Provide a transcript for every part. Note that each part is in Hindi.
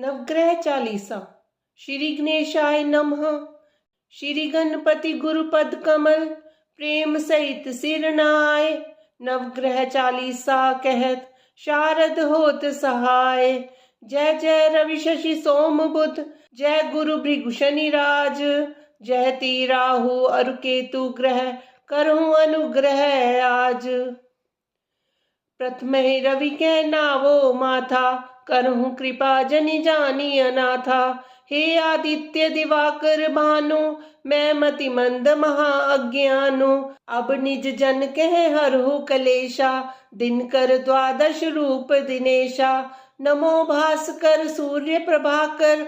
नवग्रह चालीसा। श्री गणेशाय नमः। श्री गणपति गुरुपद कमल प्रेम सहित सिर नाय। नवग्रह चालीसा कहत शारद होत सहाय। जय जय रवि शशि सोम बुध, जय गुरु भृगु शनि राज। जय ती राहु अरु केतु ग्रह, करहूं अनुग्रह आज। प्रथम रवि के नावो माथा, करहूं कृपा जनि जानी अनाथा। हे आदित्य दिवाकर भानु, मैं मति मंद महा अज्ञानु। अब निज जन कह हरहु कलेशा, दिनकर द्वादश रूप दिनेशा। नमो भास्कर सूर्य प्रभाकर,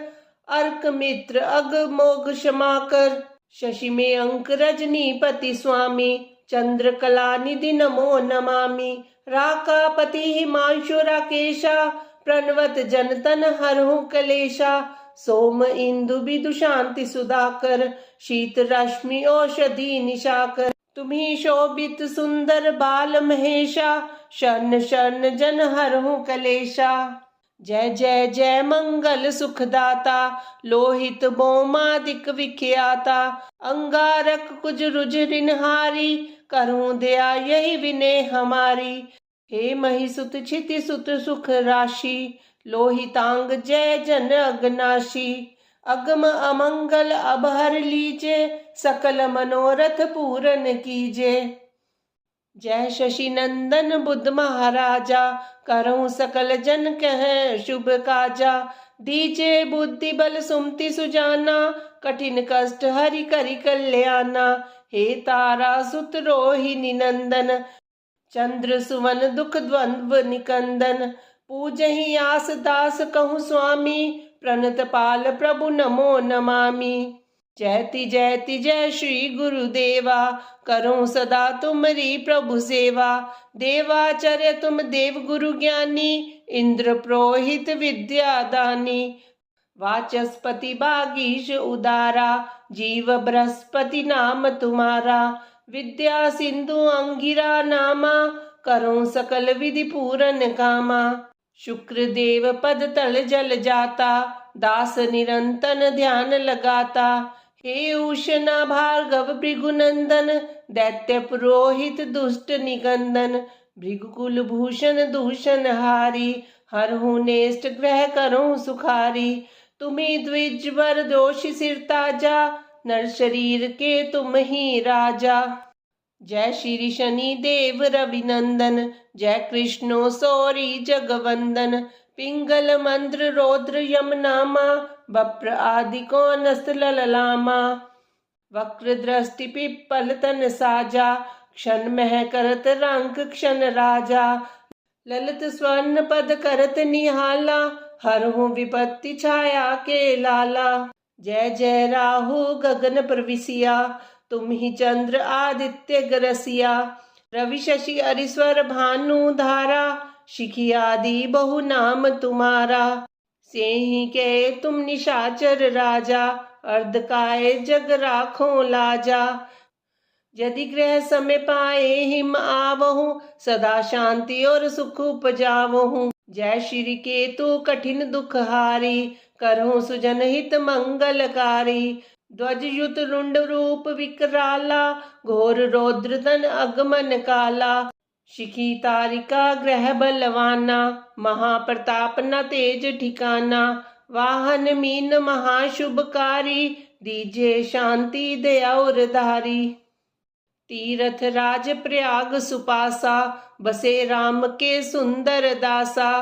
अर्क मित्र अग मोघ क्षमाकर। शशि में अंक रजनीपति स्वामी, चंद्र कला निधि नमो नमामि। राकापति हिमांशु राकेशा, प्रणवत जनतन हरहु कलेशा। सोम इंदु बिदु शांति सुधाकर, शीत रश्मि औषधि निशाकर। तुम्ही शोभित सुंदर बाल महेशा, शरण शरण जन हरहु कलेशा। जय जय जय मंगल सुखदाता, लोहित बोमादिक विख्याता। अंगारक कुज रुज ऋणहारी, करूं दया यही विनय हमारी। हे महिसुत क्षिति सुत सुख राशि, लोहितांग जय जन अगनाशी। अगम अमंगल अब हर लीजे, सकल मनोरथ पूरन कीजे। जय शशि नंदन बुद्ध महाराजा, करहूं सकल जन कह शुभ काजा। दीजे बुद्धि बल सुमति सुजाना, कठिन कष्ट हरि करि कल्याणा। हे तारा सुत रोहिणी नंदन, चंद्र सुवन दुख द्वंद्व निकंदन। पूजहि आस दास कहूँ स्वामी, प्रणत पाल प्रभु नमो नमामि। जयति जयति जय श्री गुरुदेवा, करूं सदा तुमरी प्रभु सेवा। देवाचर्य तुम देव गुरु ज्ञानी, इंद्र पुरोहित विद्या दानी। वाचस्पति बागीश उदारा, जीव बृहस्पति नाम तुम्हारा। विद्या सिंधु अंगिरा नामा, करूं सकल विधि पूरन कामा। शुक्र देव पद तल जल जाता, दास निरंतन ध्यान लगाता। हे उषना भार्गव भृगुनंदन, दैत्य पुरोहित दुष्ट निकंदन। भृगुकुल भूषण दूषण हारी, हरहु नेष्ट ग्रह करहु सुखारी। तुम्ही द्विजवर दोषी सिर ताजा, नर शरीर के तुम ही राजा। जय श्री शनि देव रविनंदन, जय कृष्णो सौरी जगवंदन। पिंगल मंद्र रौद्र यम नामा, बप्र आदि को नस्त लललामा। वक्र दृष्टि पिप्पल तन साजा, क्षण मह करत रंक क्षण राजा। ललित स्वर्ण पद करत निहाला, हरहु विपत्ति छाया के लाला। जय जय राहु गगन प्रविशिया, तुम ही चंद्र आदित्य गरसिया। रवि शशि अरिस्वर भानु धारा, शिखी आदि बहु नाम तुम्हारा। सेहि के तुम निशाचर राजा, अर्धकाय जग राखो लाजा। यदि ग्रह समय पाए हिम आवहु, सदा शांति और सुख उपजावहु। जय श्री केतु कठिन दुख हारी, करहु सुजन हित मंगलकारी। ध्वज युत रुंड रूप विकराला, घोर रौद्र तन अगमन काला। शिखी तारिका ग्रह बलवाना, महाप्रताप न तेज ठिकाना। वाहन मीन महाशुभकारी, दीजे शांति दया और धारी। तीरथ राज प्रयाग सुपासा, बसे राम के सुंदर दासा।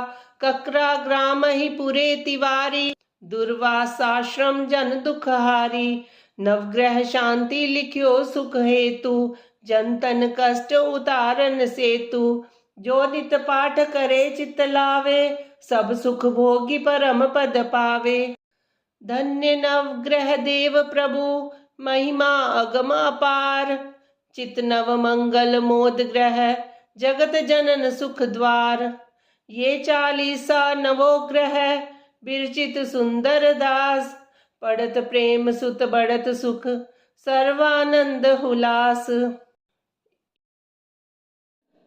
ककरा ग्राम ही पुरे तिवारी, दुर्वासाश्रम जन दुखहारी। नवग्रह शांति लिख्यो सुख हेतु, जनतन कष्ट उतारन सेतु। जो नित पाठ करे चित लावे, सब सुख भोगी परम पद पावे। धन्य नवग्रह देव प्रभु, महिमा अगम अपार। चित नव मंगल मोद ग्रह, जगत जनन सुख द्वार। ये चालीसा नवो ग्रह, बिरचित सुंदर दास। पढ़त प्रेम सुत बढ़त सुख, सर्वानंद हुलास।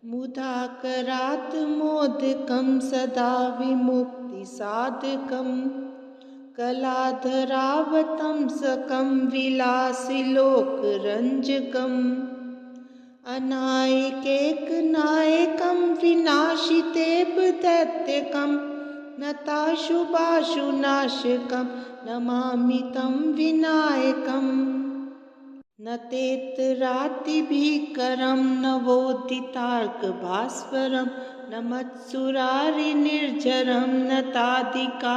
मुदा करात मोदकम सदा विमुक्ति साधकम् कलाधरावतंसकं विलासिलोकरञ्जकम् अनायकैकनायकं विनाशितेव दैत्यकं नताशुभाशुनाशकं नमामि तं विनायकम् न तेतरातिभीकरं नवोदितार्कभास्वरं न मत्सुरारिनिर्झरं न तादिकापदुद्धरम्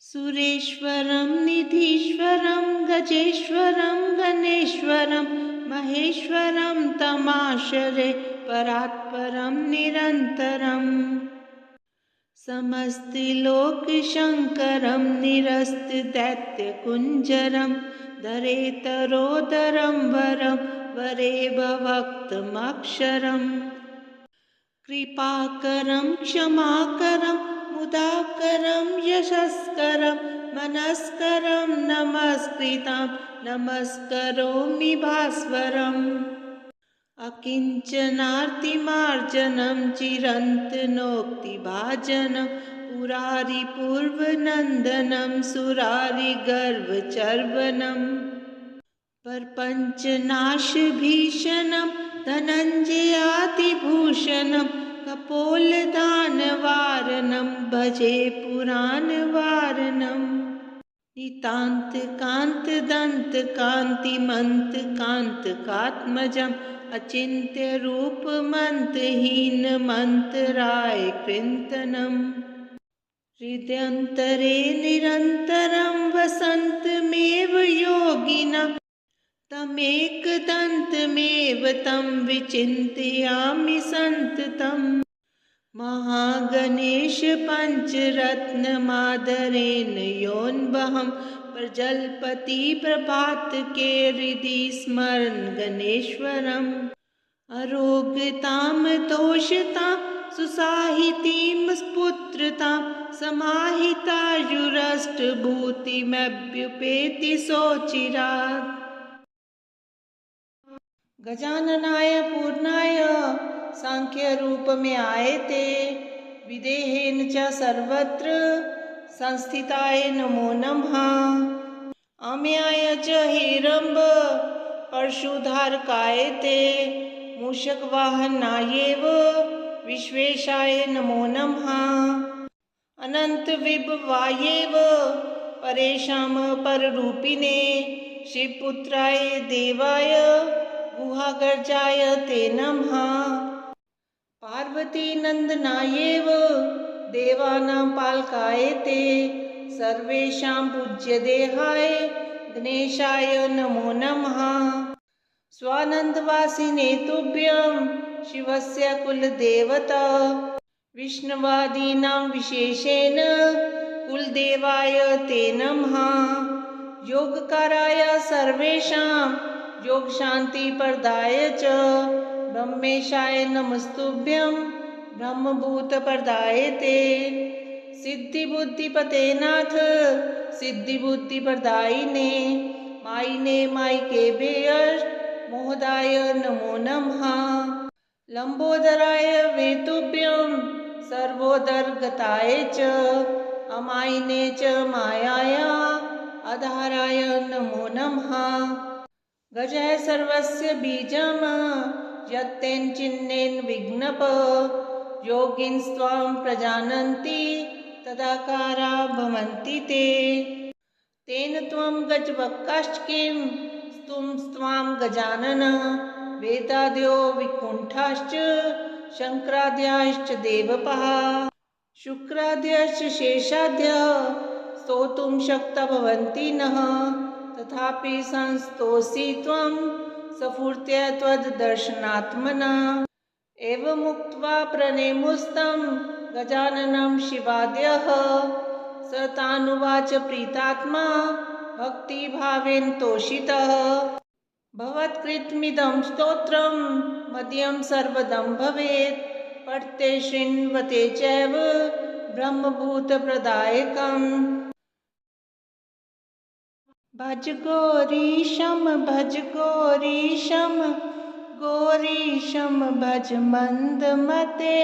सुरेश्वरं निधीश्वरं गजेश्वरं गणेश्वरं महेश्वरं तमाश्रये परात्परं निरन्तरम् समस्तिलोकशङ्करं निरस्तदैत्यकुञ्जरं धरेतरोदरं वरं वरेव भक्तमक्षरम् कृपाकरं क्षमाकरं मुदाकरं यशस्करं मनस्करं नमस्कृतं नमस्करोमि भास्वरम् अकिञ्चनार्तिमार्जनं चिरन्तनोक्तिभाजनं पुरारिपूर्वनन्दनं सुरारिगर्वचर्वणं प्रपञ्चनाशभीषणं धनञ्जयातिभूषणं कपोलदानवारणं भजे पुराणवारणम् नितान्तकान्तदन्तकान्तिमन्तकान्तकात्मजम् अचिन्त्यरूपमन्तहीनमन्तराय कृन्तनम् हृदयन्तरे निरन्तरं वसन्तमेव योगिनं तमेकदन्तमेव तं विचिन्तयामि सन्ततम् महागणेश पञ्चरत्नमादरेण योऽन्वहं प्रजल्पति प्रभातके हृदि स्मरन् गणेश्वरम् अरोगतां तोषतां सुसाहितीं स्पुत्रतां समाहितायुरष्टभूतिमभ्युपेति सोचिरात् गजाननाय पूर्णाय सांख्य रूप में आए ते विदेहेन च सर्वत्र संस्थिताय नमो नमः अम्याय च हेरम्ब परशुधारकाय ते मूषकवाहनायैव विश्वेशाय नमो नमः अनंत विभवायैव परेशां पररूपिणे शिवपुत्राय देवाय गुहागर्जाय ते नमः पार्वती नंदनायैव देवानां पालकाय ते सर्वेषां पूज्यदेहाय गणेशाय नमो नमः स्वानन्दवासिने तुभ्यं शिवस्य कुलदेवता विष्णुवादीनां विशेषेण कुलदेवाय ते नमः योगकाराय सर्वेषां योगशान्तिप्रदाय च ब्रह्मेशाय नमस्तुभ्यं ब्रह्मभूतप्रदाय ते सिद्धिबुद्धिपते नाथ सिद्धिबुद्धिप्रदायिने मायिने मायिके बेयश मोहदाय नमो नमः लंबोदराय वेतुभ्यं सर्वोदरगताय च अमायिने च मायाय आधाराय नमो नमः गजः सर्वस्य बीजम् यत्तेन चिन्नेन विघ्नप योगिनस्त्वां प्रजानन्ति तदाकारा भवन्ति ते तेन त्वं गजवक्काश्च किं स्तुं गजानन वेदादयो विकुण्ठाश्च शङ्कराद्याश्च देवपः शुक्राद्यश्च शेषाद्यः स्तोतुं शक्ता भवन्ति नः तथापि संस्तोषि त्वं सफूर्त्या त्वद्दर्शनात्मना एवमुक्त्वा प्रणेमुस्तं गजाननं शिवादयः स तानुवाच प्रीतात्मा भक्तिभावेन तोषितः भवत्कृतमिदं स्तोत्रं मदीयं सर्वदं भवेत् पठते शृण्वते चैव ब्रह्मभूतप्रदायकम् भज गौरीशं गौरीशं भज मन्दमते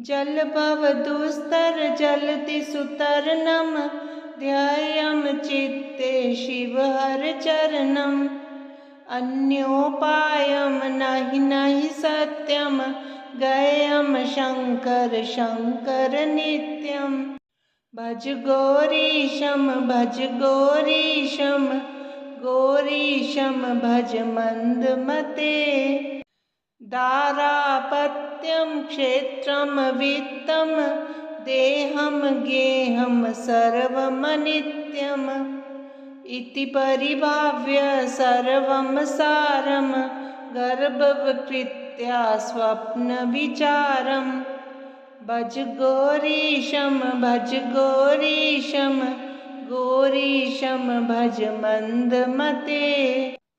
जलभवदुस्तर जलधिसुतरणं ध्येयं चित्ते शिवहरचरणम् अन्योपायं नहि सत्यं गयं शङ्कर शङ्कर नित्यं भज गौरीशं गौरीशं भज मन्दमते दारापत्यं क्षेत्रं वित्तं देहं गेहं सर्वमनित्यम् इति परिभाव्य सर्वं सारं गर्भवकृत्या स्वप्नविचारं भज गौरीशं गौरीशं भज मन्दमते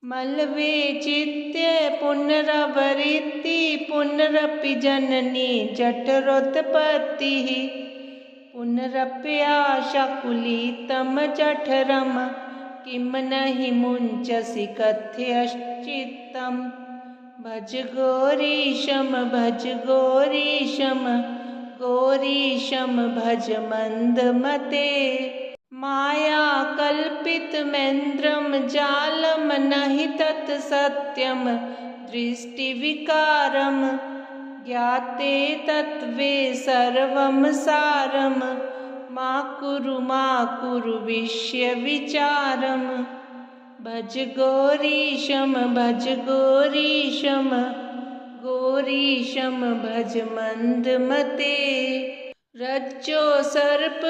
मल्वे चित्ते पुनरवृत्ति पुनरपि जननी जठरोत्पत्तिः पुनरप्याशाकुलितं जठरं किं नहि मुञ्चसि कथयश्चित्तं भज गौरीशं गौरीशं भज मन्दमते मायाकल्पितमेन्द्रं जालं नहि तत् सत्यं दृष्टिविकारं ज्ञाते तत्त्वे सर्वं सारं मा कुरु विषयविचारं भज गौरीशं भज मन्दमते रज्जो सर्प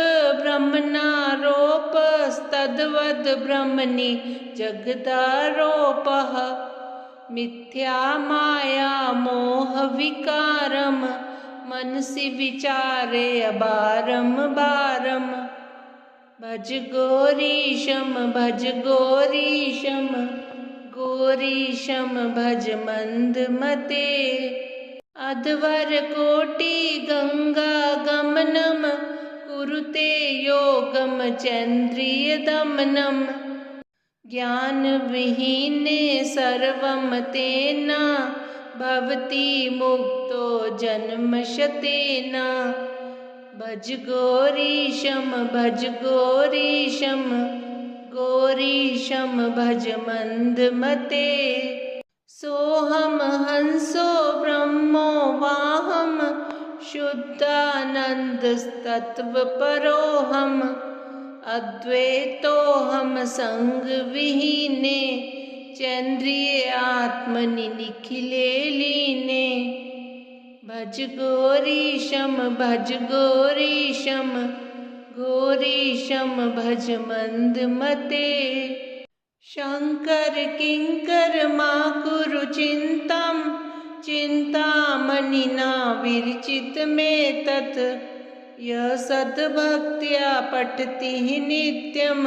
ब्रह्मणारोपस्तद्वद् ब्रह्मणि जगदारोपः मिथ्या माया मोहविकारं मनसि विचारे बारं भज गौरीशं भज मन्दमते अध्वरकोटि गंगा गमनं कुरुते योगं चन्द्रियदमनं ज्ञानविहीने सर्वं तेन भवति मुक्तो जन्मशतेन भज गौरीशं भज मन्दमते सोऽहं हंसो ब्रह्मो वाहं शुद्धानन्दस्तत्त्वपरोऽहम् अद्वैतोऽहं सङ्गविहीने चन्द्रिये आत्मनि निखिले लीने भज गौरीशं भज मन्दमते शङ्कर किङ्कर मा कुरु चिन्तामणिना विरचितमेतत् यः सद्भक्त्या पठति नित्यं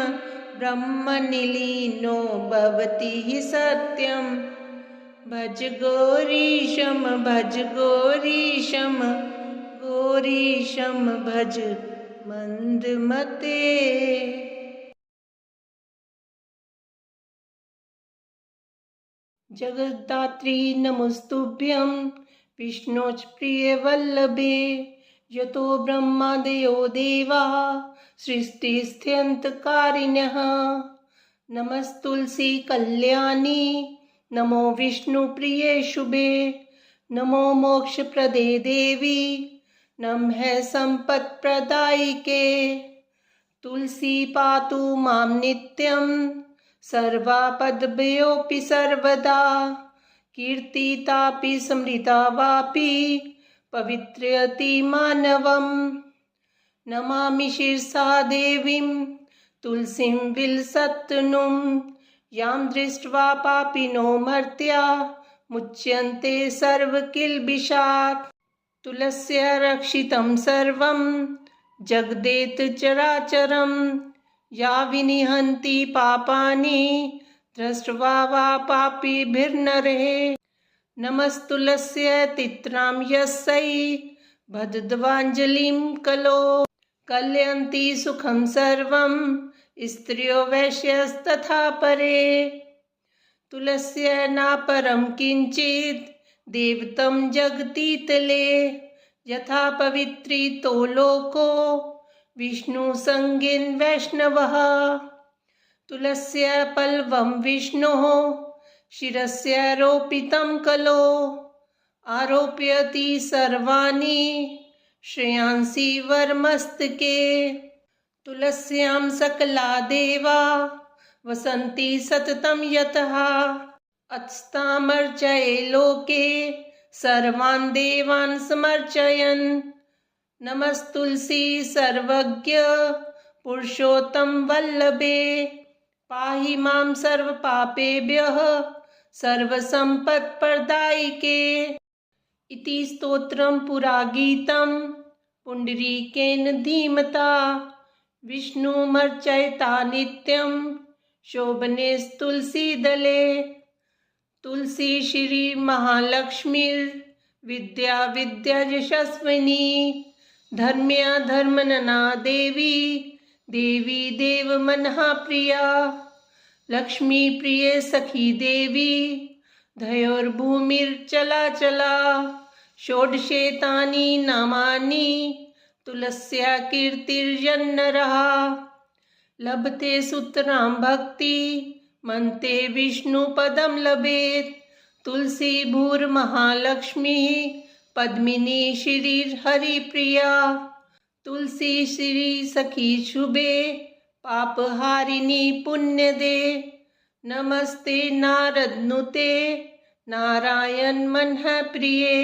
ब्रह्मनिलीनो भवति सत्यं भज गौरीशं भज मन्दमते। जगद्धात्री नमस्तुभ्यं विष्णोश्च प्रियवल्लभे यतो ब्रह्मादयो देवाः सृष्टिस्थित्यन्तकारिणः नमस्तुलसी कल्याणी नमो विष्णुप्रिये शुभे नमो मोक्षप्रदे देवी नमः सम्पत्प्रदायिके तुलसी पातु मां नित्यं सर्वापद्भ्योऽपि सर्वदा कीर्तितापि स्मृता वापि पवित्रयति मानवम् नमामि शिरसा देवीं तुलसीं विलसत्तनुं यां दृष्ट्वा पापिनो मर्त्या मुच्यन्ते सर्वकिल्बिषात् तुलस्या रक्षितं सर्वं जगदेत चराचरं या विनिहन्ति पापानि दृष्ट्वा वा पापिभिर्नरः नमस्तुलस्य तित्रां यस्यै बद्धध्वाञ्जलिं कलो कलयन्ति सुखं सर्वं स्त्रियो वैश्यस्तथा परे तुलस्य नापरं किञ्चित् देवतं जगतीतले यथा पवित्री तो लोको विष्णु संगेन वैष्णवः तुलस्य पल्वं विष्णोः शिरस्य रोपितं कलो आरोपयति सर्वाणि श्रेयांसि वरमस्तके तुलस्यां सकला देवा वसन्ति सततं यतः अत्स्तामर्चये लोके सर्वान् देवान् समर्चयन् नमस्तुलसी सर्वज्ञ पुरुषोत्तम वल्लभे पाहि मां सर्वपापेभ्यः सर्वसम्पत्प्रदायिके इति स्तोत्रं पुरागीतं पुण्डरीकेन धीमता विष्णुमर्चयता नित्यं शोभनेस्तुलसीदले तुलसी श्री महालक्ष्मीर्विद्या विद्यायशस्विनी धर्म्या धर्मनना देवी देवी देवमनः प्रिया लक्ष्मी प्रिय सखी देवी धयोर्भूमिर्चलाचला षोडशेतानि नामानि तुलस्या कीर्तिर्जन्नरः लभते सुतरां भक्ति मन्ते विष्णुपदं लभेत् तुलसी भूर्महालक्ष्मीः पद्मिनी श्रीर्हरिप्रिया तुलसी श्री सखी शुभे पापहारिणी पुण्यदे नमस्ते नारदनुते नारायण मनः प्रिये।